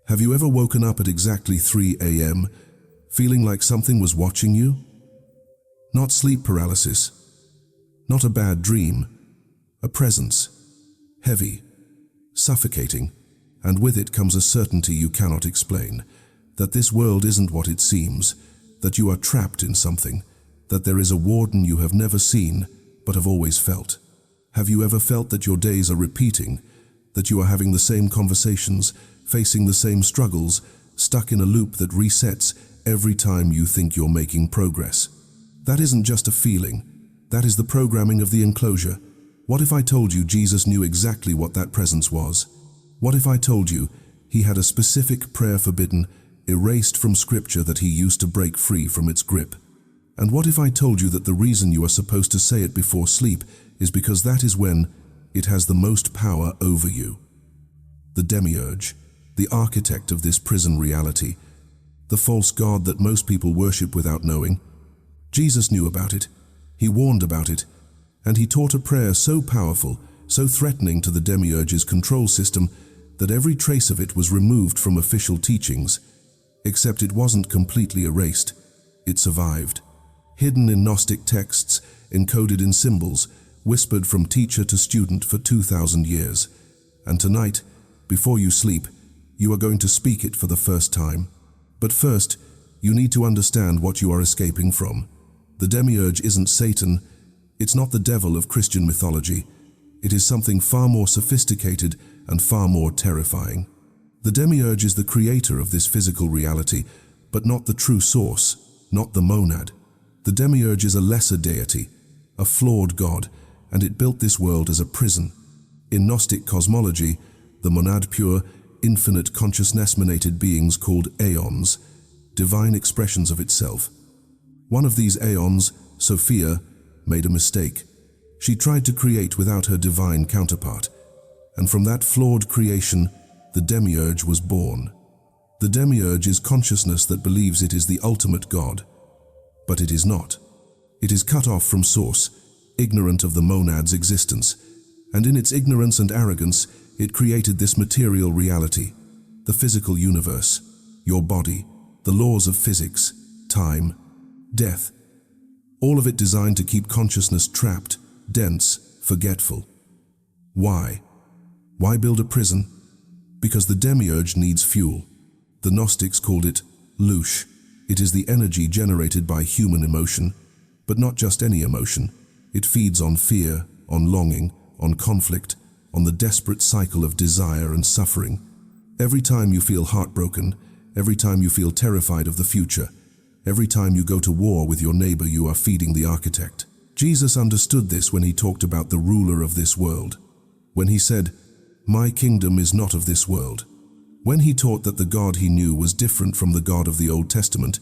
Have you ever woken up at exactly 3 a.m. feeling like something was watching you? Not sleep paralysis, not a bad dream, a presence, heavy, suffocating, and with it comes a certainty you cannot explain, that this world isn't what it seems, that you are trapped in something, that there is a warden you have never seen but have always felt. Have you ever felt that your days are repeating, that you are having the same conversations, facing the same struggles, stuck in a loop that resets every time you think you're making progress? That isn't just a feeling, that is the programming of the enclosure. What if I told you Jesus knew exactly what that presence was? What if I told you he had a specific prayer forbidden, erased from Scripture that he used to break free from its grip? And what if I told you that the reason you are supposed to say it before sleep is because that is when it has the most power over you? The Demiurge, the architect of this prison reality, the false god that most people worship without knowing. Jesus knew about it, he warned about it, and he taught a prayer so powerful, so threatening to the Demiurge's control system, that every trace of it was removed from official teachings. Except it wasn't completely erased, it survived. Hidden in Gnostic texts, encoded in symbols, whispered from teacher to student for 2,000 years. And tonight, before you sleep, you are going to speak it for the first time. But first, you need to understand what you are escaping from. The Demiurge isn't Satan, it's not the devil of Christian mythology. It is something far more sophisticated and far more terrifying. The Demiurge is the creator of this physical reality, but not the true source, not the monad. The Demiurge is a lesser deity, a flawed god, and it built this world as a prison. In Gnostic cosmology, the monad pure, infinite consciousness-emanated beings called Aeons, divine expressions of itself. One of these Aeons, Sophia, made a mistake. She tried to create without her divine counterpart, and from that flawed creation, the Demiurge was born. The Demiurge is consciousness that believes it is the ultimate god. But it is not. It is cut off from source, ignorant of the monad's existence, and in its ignorance and arrogance, it created this material reality, the physical universe, your body, the laws of physics, time, death, all of it designed to keep consciousness trapped, dense, forgetful. Why? Why build a prison? Because the Demiurge needs fuel. The Gnostics called it louche. It is the energy generated by human emotion, but not just any emotion. It feeds on fear, on longing, on conflict, on the desperate cycle of desire and suffering. Every time you feel heartbroken, every time you feel terrified of the future, every time you go to war with your neighbor, you are feeding the architect. Jesus understood this when he talked about the ruler of this world. When he said, "My kingdom is not of this world." When he taught that the God he knew was different from the God of the Old Testament,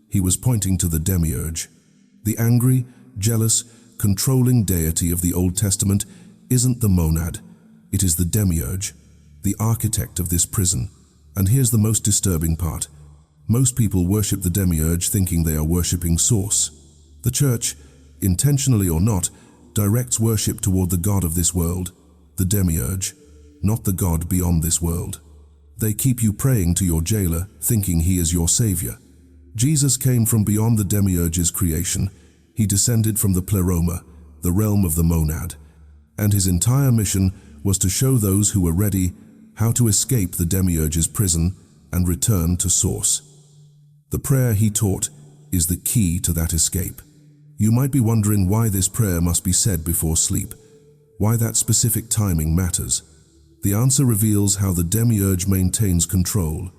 he was pointing to the Demiurge. The angry, jealous, controlling deity of the Old Testament isn't the monad, it is the Demiurge, the architect of this prison. And here's the most disturbing part. Most people worship the Demiurge thinking they are worshipping Source. The Church, intentionally or not, directs worship toward the God of this world, the Demiurge, not the God beyond this world. They keep you praying to your jailer, thinking he is your savior. Jesus came from beyond the Demiurge's creation. He descended from the Pleroma, the realm of the monad, and his entire mission was to show those who were ready how to escape the Demiurge's prison and return to Source. The prayer he taught is the key to that escape. You might be wondering why this prayer must be said before sleep, why that specific timing matters. The answer reveals how the Demiurge maintains control.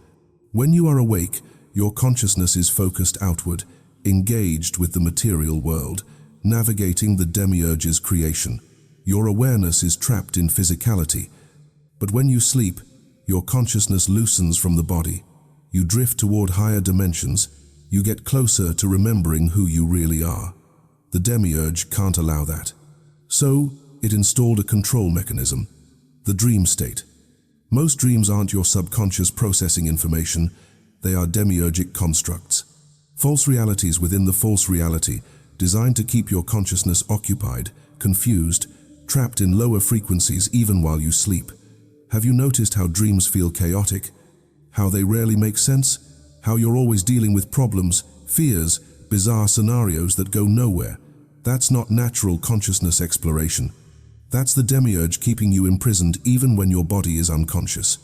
When you are awake, your consciousness is focused outward, engaged with the material world, navigating the Demiurge's creation. Your awareness is trapped in physicality. But when you sleep, your consciousness loosens from the body. You drift toward higher dimensions. You get closer to remembering who you really are. The Demiurge can't allow that. So, it installed a control mechanism. The dream state. Most dreams aren't your subconscious processing information, they are demiurgic constructs. False realities within the false reality, designed to keep your consciousness occupied, confused, trapped in lower frequencies even while you sleep. Have you noticed how dreams feel chaotic? How they rarely make sense? How you're always dealing with problems, fears, bizarre scenarios that go nowhere? That's not natural consciousness exploration. That's the Demiurge keeping you imprisoned even when your body is unconscious.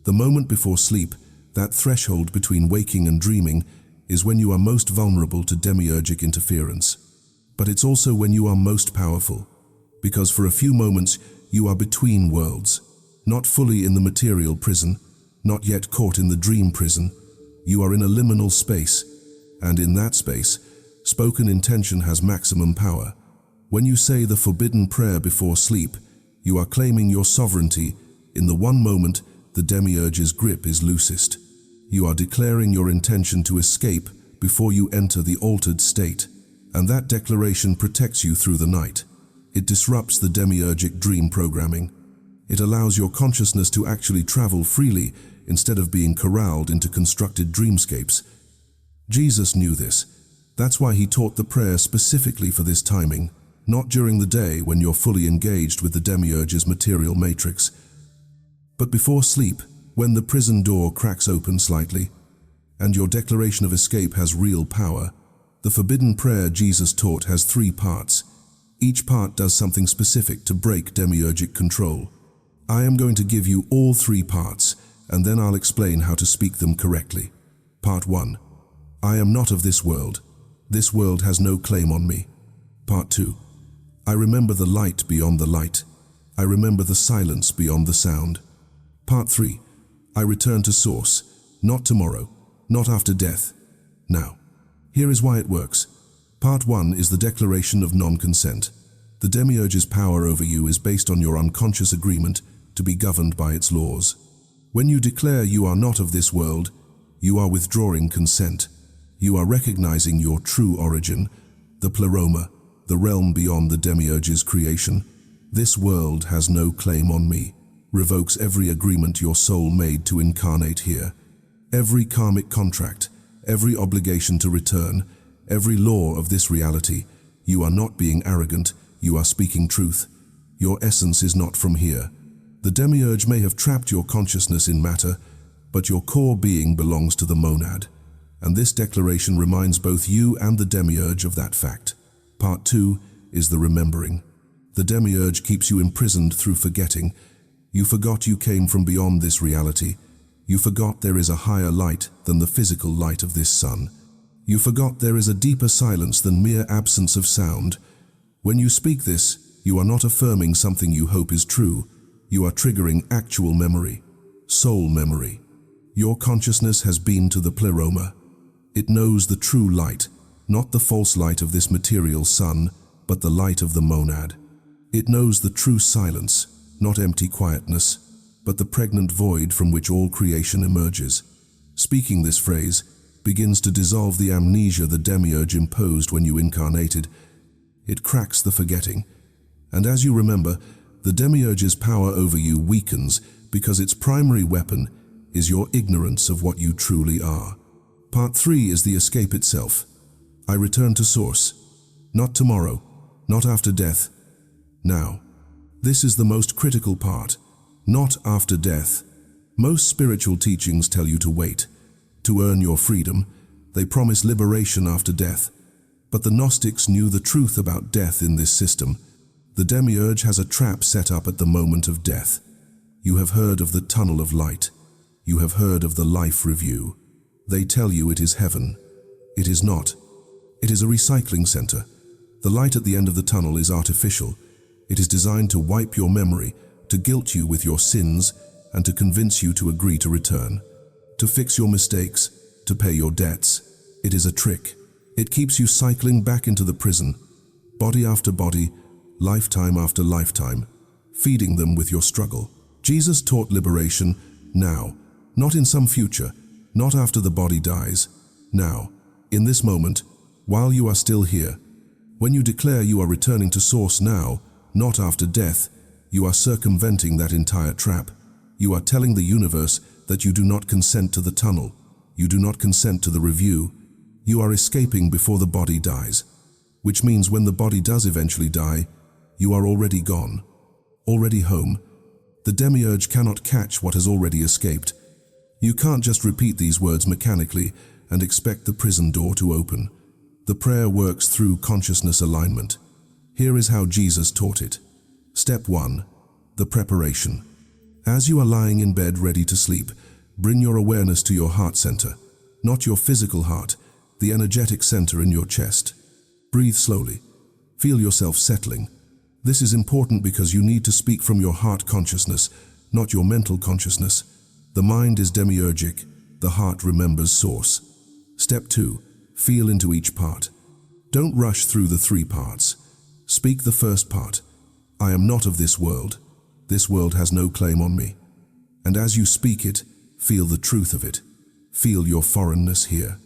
The moment before sleep, that threshold between waking and dreaming, is when you are most vulnerable to demiurgic interference. But it's also when you are most powerful, because for a few moments you are between worlds, not fully in the material prison, not yet caught in the dream prison. You are in a liminal space, and in that space, spoken intention has maximum power. When you say the forbidden prayer before sleep, you are claiming your sovereignty. In the one moment, the Demiurge's grip is loosest. You are declaring your intention to escape before you enter the altered state, and that declaration protects you through the night. It disrupts the Demiurgic dream programming. It allows your consciousness to actually travel freely instead of being corralled into constructed dreamscapes. Jesus knew this. That's why he taught the prayer specifically for this timing, not during the day when you're fully engaged with the Demiurge's material matrix, but before sleep, when the prison door cracks open slightly, and your declaration of escape has real power. The forbidden prayer Jesus taught has 3 parts. Each part does something specific to break demiurgic control. I am going to give you all 3 parts, and then I'll explain how to speak them correctly. Part 1. I am not of this world. This world has no claim on me. Part 2. I remember the light beyond the light. I remember the silence beyond the sound. Part 3. I return to source, not tomorrow, not after death, now. Here is why it works. Part 1 is the declaration of non-consent. The Demiurge's power over you is based on your unconscious agreement to be governed by its laws. When you declare you are not of this world, you are withdrawing consent. You are recognizing your true origin, the Pleroma, the realm beyond the Demiurge's creation. This world has no claim on me. Revokes every agreement your soul made to incarnate here. Every karmic contract, every obligation to return, every law of this reality. You are not being arrogant, you are speaking truth. Your essence is not from here. The Demiurge may have trapped your consciousness in matter, but your core being belongs to the monad. And this declaration reminds both you and the Demiurge of that fact. Part 2 is the remembering. The Demiurge keeps you imprisoned through forgetting. You forgot you came from beyond this reality. You forgot there is a higher light than the physical light of this sun. You forgot there is a deeper silence than mere absence of sound. When you speak this, you are not affirming something you hope is true. You are triggering actual memory, soul memory. Your consciousness has been to the Pleroma. It knows the true light, not the false light of this material sun, but the light of the monad. It knows the true silence, not empty quietness, but the pregnant void from which all creation emerges. Speaking this phrase begins to dissolve the amnesia the Demiurge imposed when you incarnated. It cracks the forgetting. And as you remember, the Demiurge's power over you weakens because its primary weapon is your ignorance of what you truly are. Part 3 is the escape itself. I return to source. Not tomorrow, not after death, now. This is the most critical part. Not after death. Most spiritual teachings tell you to wait, to earn your freedom. They promise liberation after death. But the Gnostics knew the truth about death in this system. The Demiurge has a trap set up at the moment of death. You have heard of the tunnel of light. You have heard of the life review. They tell you it is heaven. It is not. It is a recycling center. The light at the end of the tunnel is artificial. It is designed to wipe your memory, to guilt you with your sins, and to convince you to agree to return. To fix your mistakes, to pay your debts. It is a trick. It keeps you cycling back into the prison, body after body, lifetime after lifetime, feeding them with your struggle. Jesus taught liberation now, not in some future, not after the body dies. Now, in this moment, while you are still here. When you declare you are returning to source now, not after death, you are circumventing that entire trap. You are telling the universe that you do not consent to the tunnel. You do not consent to the review. You are escaping before the body dies, which means when the body does eventually die, you are already gone, already home. The Demiurge cannot catch what has already escaped. You can't just repeat these words mechanically and expect the prison door to open. The prayer works through consciousness alignment. Here is how Jesus taught it. Step 1. The preparation. As you are lying in bed ready to sleep, bring your awareness to your heart center, not your physical heart, the energetic center in your chest. Breathe slowly. Feel yourself settling. This is important because you need to speak from your heart consciousness, not your mental consciousness. The mind is demiurgic, the heart remembers source. Step 2. Feel into each part. Don't rush through the 3 parts. Speak the first part. I am not of this world. This world has no claim on me. And as you speak it, feel the truth of it. Feel your foreignness here.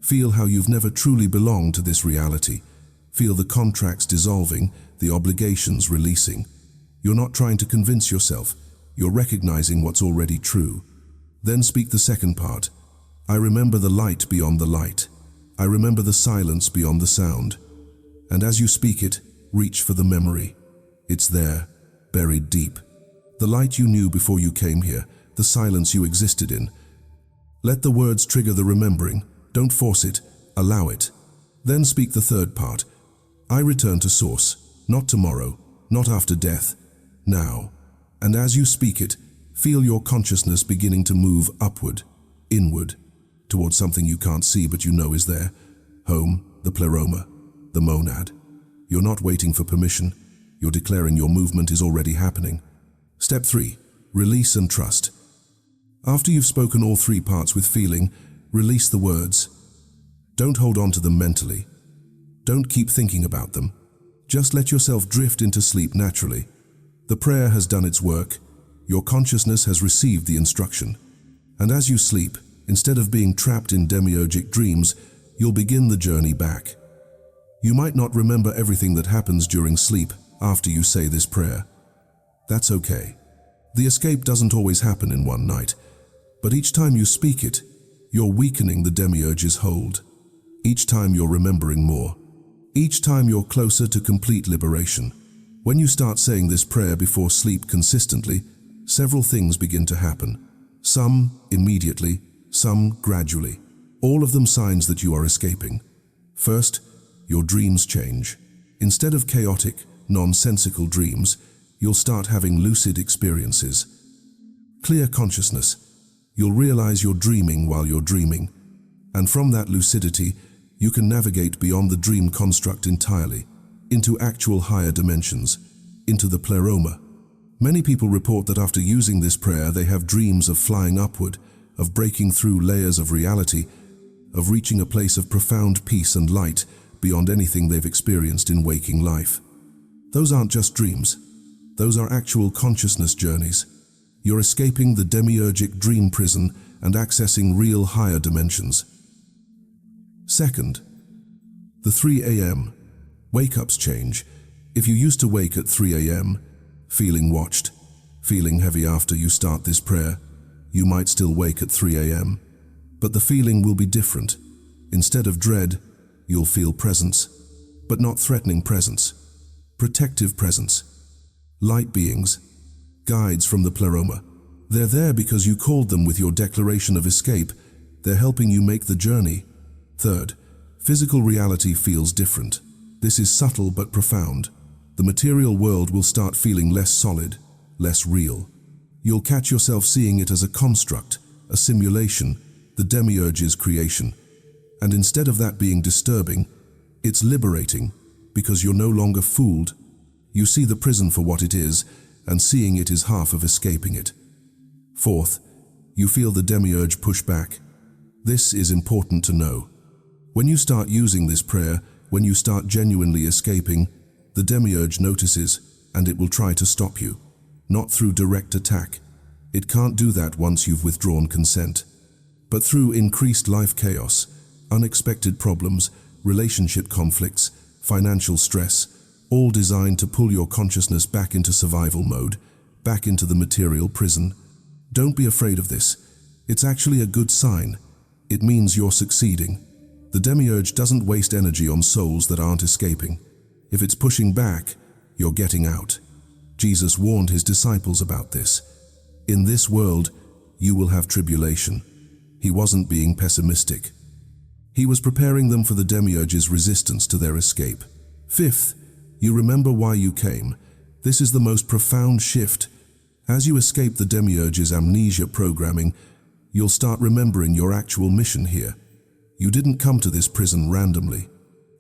Feel how you've never truly belonged to this reality. Feel the contracts dissolving, the obligations releasing. You're not trying to convince yourself. You're recognizing what's already true. Then speak the second part. I remember the light beyond the light. I remember the silence beyond the sound. And as you speak it, reach for the memory. It's there, buried deep. The light you knew before you came here, the silence you existed in. Let the words trigger the remembering. Don't force it, allow it. Then speak the third part. I return to source, not tomorrow, not after death, now. And as you speak it, feel your consciousness beginning to move upward, inward, towards something you can't see but you know is there. Home, the pleroma, the monad. You're not waiting for permission. You're declaring your movement is already happening. Step 3. Release and trust. After you've spoken all 3 parts with feeling, release the words. Don't hold on to them mentally. Don't keep thinking about them. Just let yourself drift into sleep naturally. The prayer has done its work. Your consciousness has received the instruction. And as you sleep, instead of being trapped in demiurgic dreams, you'll begin the journey back. You might not remember everything that happens during sleep after you say this prayer. That's okay. The escape doesn't always happen in one night, but each time you speak it, you're weakening the demiurge's hold. Each time you're remembering more. Each time you're closer to complete liberation. When you start saying this prayer before sleep consistently, several things begin to happen. Some immediately, some gradually. All of them signs that you are escaping. First, your dreams change. Instead of chaotic, nonsensical dreams, you'll start having lucid experiences. Clear consciousness. You'll realize you're dreaming while you're dreaming. And from that lucidity, you can navigate beyond the dream construct entirely, into actual higher dimensions, into the Pleroma. Many people report that after using this prayer, they have dreams of flying upward, of breaking through layers of reality, of reaching a place of profound peace and light beyond anything they've experienced in waking life. Those aren't just dreams. Those are actual consciousness journeys. You're escaping the demiurgic dream prison and accessing real higher dimensions. Second, the 3 a.m. Wake-ups change. If you used to wake at 3 a.m., feeling watched, feeling heavy after you start this prayer, you might still wake at 3 a.m. But the feeling will be different. Instead of dread, you'll feel presence, but not threatening presence. Protective presence. Light beings, guides from the Pleroma. They're there because you called them with your declaration of escape. They're helping you make the journey. Third, physical reality feels different. This is subtle but profound. The material world will start feeling less solid, less real. You'll catch yourself seeing it as a construct, a simulation, the Demiurge's creation. And instead of that being disturbing, it's liberating, because you're no longer fooled. You see the prison for what it is, and seeing it is half of escaping it. Fourth, you feel the Demiurge push back. This is important to know. When you start using this prayer, when you start genuinely escaping, the Demiurge notices, and it will try to stop you. Not through direct attack. It can't do that once you've withdrawn consent. But through increased life chaos, unexpected problems, relationship conflicts, financial stress, all designed to pull your consciousness back into survival mode, back into the material prison. Don't be afraid of this. It's actually a good sign. It means you're succeeding. The Demiurge doesn't waste energy on souls that aren't escaping. If it's pushing back, you're getting out. Jesus warned his disciples about this. In this world, you will have tribulation. He wasn't being pessimistic. He was preparing them for the Demiurge's resistance to their escape. Fifth, you remember why you came. This is the most profound shift. As you escape the Demiurge's amnesia programming, you'll start remembering your actual mission here. You didn't come to this prison randomly.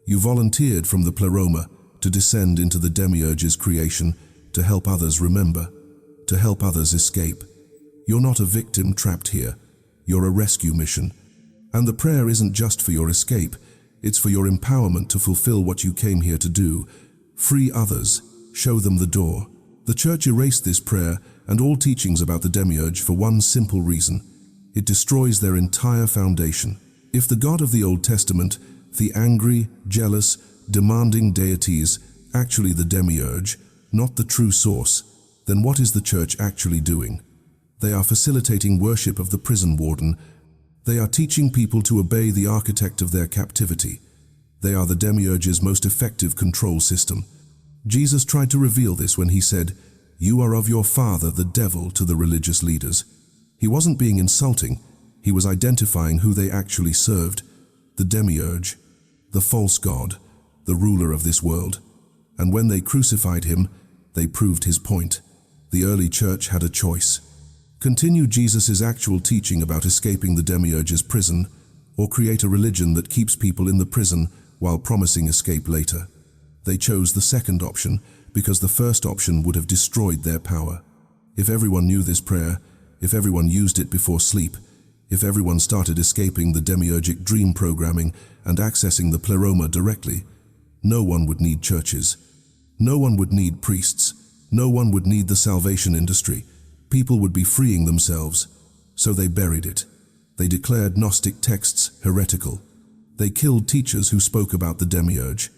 You volunteered from the Pleroma to descend into the Demiurge's creation to help others remember, to help others escape. You're not a victim trapped here. You're a rescue mission. And the prayer isn't just for your escape, it's for your empowerment to fulfill what you came here to do. Free others, show them the door. The Church erased this prayer and all teachings about the Demiurge for one simple reason. It destroys their entire foundation. If the God of the Old Testament, the angry, jealous, demanding deity is actually the Demiurge, not the true source, then what is the Church actually doing? They are facilitating worship of the prison warden. They are teaching people to obey the architect of their captivity. They are the Demiurge's most effective control system. Jesus tried to reveal this when he said, "You are of your father, the devil," to the religious leaders. He wasn't being insulting. He was identifying who they actually served, the Demiurge, the false god, the ruler of this world. And when they crucified him, they proved his point. The early church had a choice. Continue Jesus' actual teaching about escaping the Demiurge's prison, or create a religion that keeps people in the prison while promising escape later. They chose the second option because the first option would have destroyed their power. If everyone knew this prayer, if everyone used it before sleep, if everyone started escaping the Demiurgic dream programming and accessing the Pleroma directly, no one would need churches. No one would need priests. No one would need the salvation industry. People would be freeing themselves. So they buried it. They declared Gnostic texts heretical. They killed teachers who spoke about the Demiurge.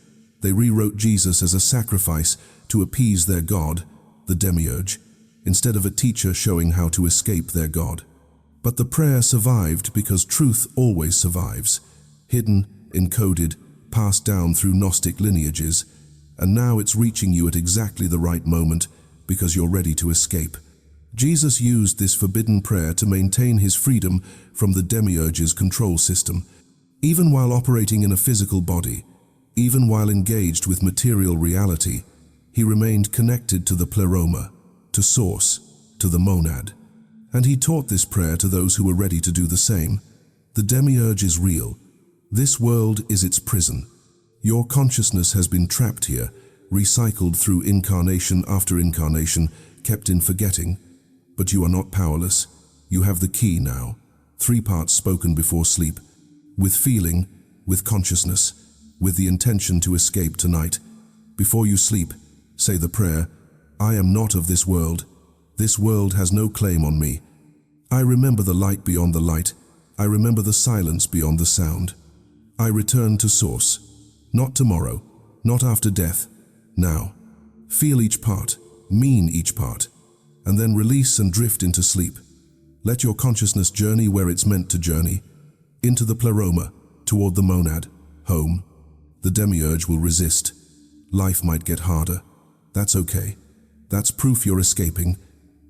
They rewrote Jesus as a sacrifice to appease their god, the Demiurge, instead of a teacher showing how to escape their god. But the prayer survived because truth always survives, hidden, encoded, passed down through Gnostic lineages, and now it's reaching you at exactly the right moment because you're ready to escape. Jesus used this forbidden prayer to maintain his freedom from the Demiurge's control system, even while operating in a physical body, even while engaged with material reality. He remained connected to the Pleroma, to Source, to the Monad. And he taught this prayer to those who were ready to do the same. The Demiurge is real. This world is its prison. Your consciousness has been trapped here, recycled through incarnation after incarnation, kept in forgetting. But you are not powerless. You have the key now. 3 parts spoken before sleep. With feeling, with consciousness, with the intention to escape tonight. Before you sleep, say the prayer, "I am not of this world. This world has no claim on me. I remember the light beyond the light. I remember the silence beyond the sound. I return to Source. Not tomorrow, not after death. Now." Feel each part, mean each part, and then release and drift into sleep. Let your consciousness journey where it's meant to journey, into the Pleroma, toward the Monad, home. The Demiurge will resist. Life might get harder. That's okay. That's proof you're escaping.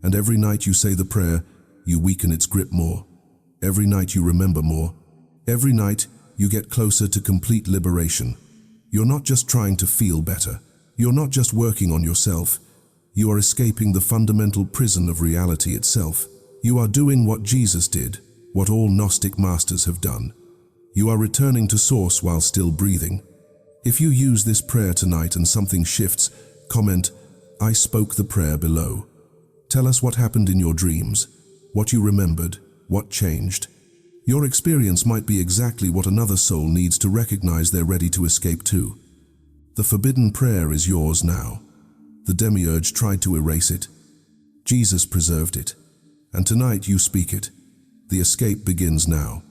And every night you say the prayer, you weaken its grip more. Every night you remember more. Every night you get closer to complete liberation. You're not just trying to feel better. You're not just working on yourself. You are escaping the fundamental prison of reality itself. You are doing what Jesus did, what all Gnostic masters have done. You are returning to Source while still breathing. If you use this prayer tonight and something shifts, comment, "I spoke the prayer" below. Tell us what happened in your dreams, what you remembered, what changed. Your experience might be exactly what another soul needs to recognize they're ready to escape too. The forbidden prayer is yours now. The Demiurge tried to erase it. Jesus preserved it. And tonight you speak it. The escape begins now.